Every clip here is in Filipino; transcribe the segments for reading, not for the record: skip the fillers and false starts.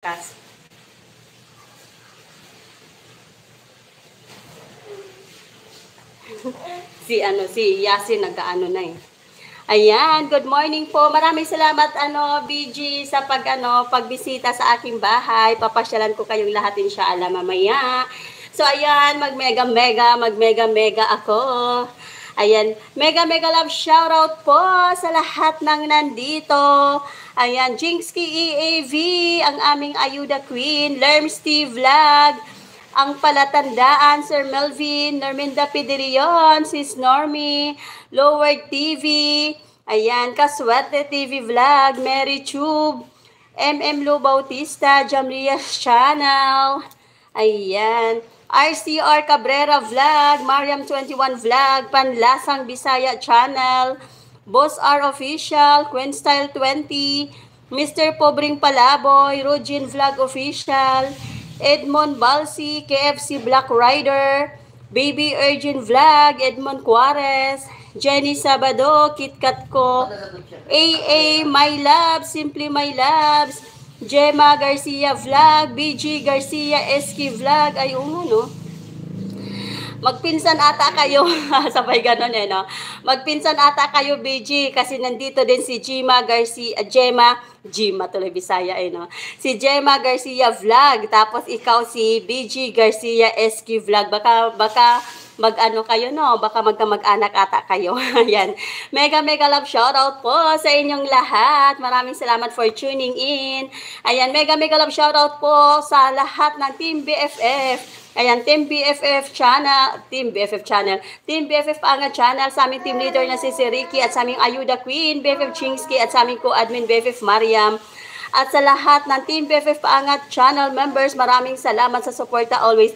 Kas. si Yasin nagkaano na eh. Ayan, good morning po. Maraming salamat BG sa pagbisita sa aking bahay. Papasyalan ko kayong lahat inshallah mamaya. So ayan, mag-mega ako. Ayan, mega love shoutout po sa lahat ng nandito. Ayan, Jinxky EAV, ang aming Ayuda Queen, Lerm Steve Vlog, ang palatandaan, Sir Melvin, Norminda Pidirion, Sis Normie, Lower TV, ayan, Kaswerte TV Vlog, Mary Tube, Lou Bautista, Jamria's Channel, ayan, RCR Cabrera Vlog, Mariam 21 Vlog, Panlasang Bisaya Channel, Boss R Official, Queen Style 20, Mr. Pobring Palaboy, Rogin Vlog Official, Edmond Balsi, KFC Black Rider, Baby Urgin Vlog, Edmond Juarez, Jenny Sabado, KitKat Ko, AA My Love, Simply My Loves, Gemma Garcia Vlog, BG Garcia SK Vlog, ay no? Magpinsan ata kayo, sabay ganon no? Magpinsan ata kayo BG, kasi nandito din si Gemma tuloy Bisaya no? Si Gemma Garcia Vlog, tapos ikaw si BG Garcia SK Vlog, baka mag-ano kayo no, baka magkamag-anak ata kayo. Ayan. Mega love shoutout po sa inyong lahat. Maraming salamat for tuning in. Ayan, mega love shoutout po sa lahat ng Team BFF. Ayan, Team BFF channel, Team BFF Anga channel, sa aming team leader na si Ricky, at sa aming Ayuda Queen, BFF Chingsky, at sa aming co-admin BFF Mariam. At sa lahat ng Team BFF Angat channel members, maraming salamat sa suporta always.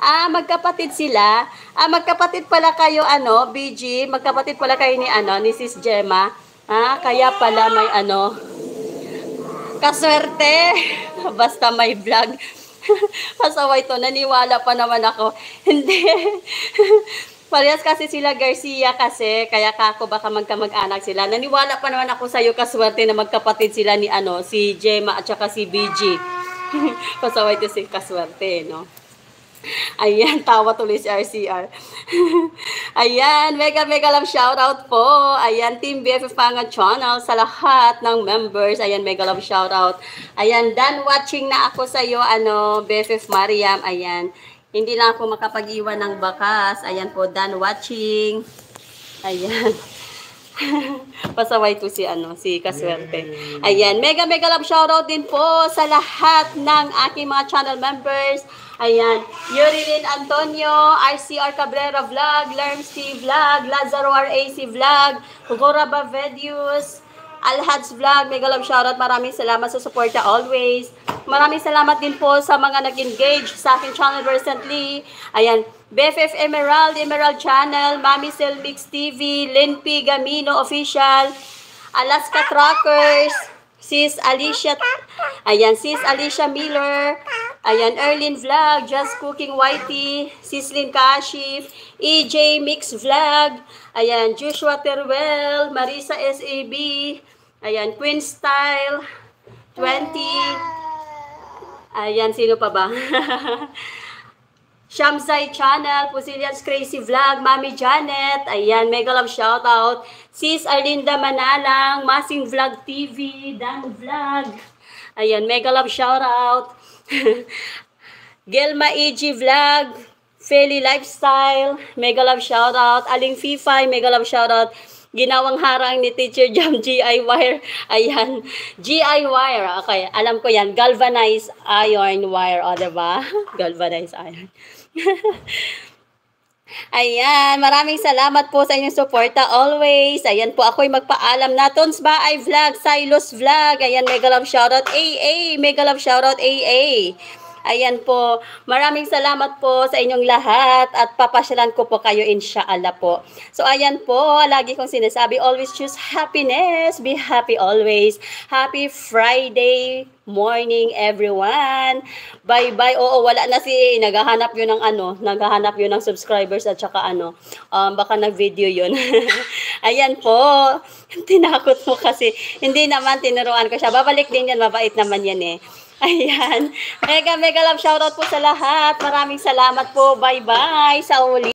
Magkapatid sila. Magkapatid pala kayo, BG. Magkapatid pala kayo ni Sis Gemma. Kaya pala may kaswerte. Basta may vlog. Pasaway to. Naniwala pa naman ako. Hindi. Parehas kasi sila Garcia kasi. Kaya kako baka magkamag-anak sila. Naniwala pa naman ako sa'yo kaswerte na magkapatid sila ni si Gemma at saka si BG. Pasaway to si kaswerte, no? Ayan, tawa tuloy si RCR. Ayan, mega love shoutout po. Ayan, Team BFF Pangat Channel sa lahat ng members. Ayan, mega love shoutout. Ayan, done watching na ako sa iyo, BFF Mariam. Ayan, hindi na ako makapag-iwan ng bakas. Ayan po, done watching. Ayan. Pasaway to si Kaswerte. Ayan, mega love shoutout din po sa lahat ng aking mga channel members. Ayan, Yurilin Antonio, RCR Cabrera Vlog, Lerm Steve Vlog, Lazaro RAC Vlog, Hugora Bavedius, Alhads Vlog, mega love shoutout. Maraming salamat sa suporta always. Maraming salamat din po sa mga nag-engage sa aking channel recently. Ayan, BFF Emerald Channel, Mami Selmix TV, Linpi Gamino Official, Alaska Truckers, Sis Alicia Miller, ayan, Erlin Vlog, Just Cooking Whitey, Sislin Kashif, EJ Mix Vlog, ayan, Joshua Teruel, Marisa SAB, ayan, Queen Style 20, ayan, sino pa ba? Shamsai Channel, Pusilians Crazy Vlog, Mami Janet, ayan, mega love shoutout. Sis Arlinda Manalang, Masing Vlog TV, Dan Vlog, ayan, mega love shoutout. Gelma EG Vlog, Feli Lifestyle, mega love shoutout. Aling Fifay, mega love shoutout. Ginawang harang ni Teacher Jam GI Wire, ayan, GI Wire, okay, alam ko yan, galvanized iron wire, diba? Galvanized iron. Ayan, maraming salamat po sa inyong suporta always. Ayan po, ako'y magpaalam na. Tons ba ay vlog, Silos Vlog. Ayan, mega love shoutout AA, mega love shoutout AA. Ayan po, maraming salamat po sa inyong lahat at papasyalan ko po kayo inshallah po. So ayan po, lagi kong sinasabi, always choose happiness, be happy always. Happy Friday morning everyone. Bye-bye. Oo, wala na naghahanap yun ng subscribers at saka baka nag-video yun. Ayan po, tinakot mo kasi. Hindi naman, tinuruan ko siya. Babalik din yan, mabait naman yan eh. Ayan. Mega love shoutout po sa lahat. Maraming salamat po. Bye-bye. Sa uli.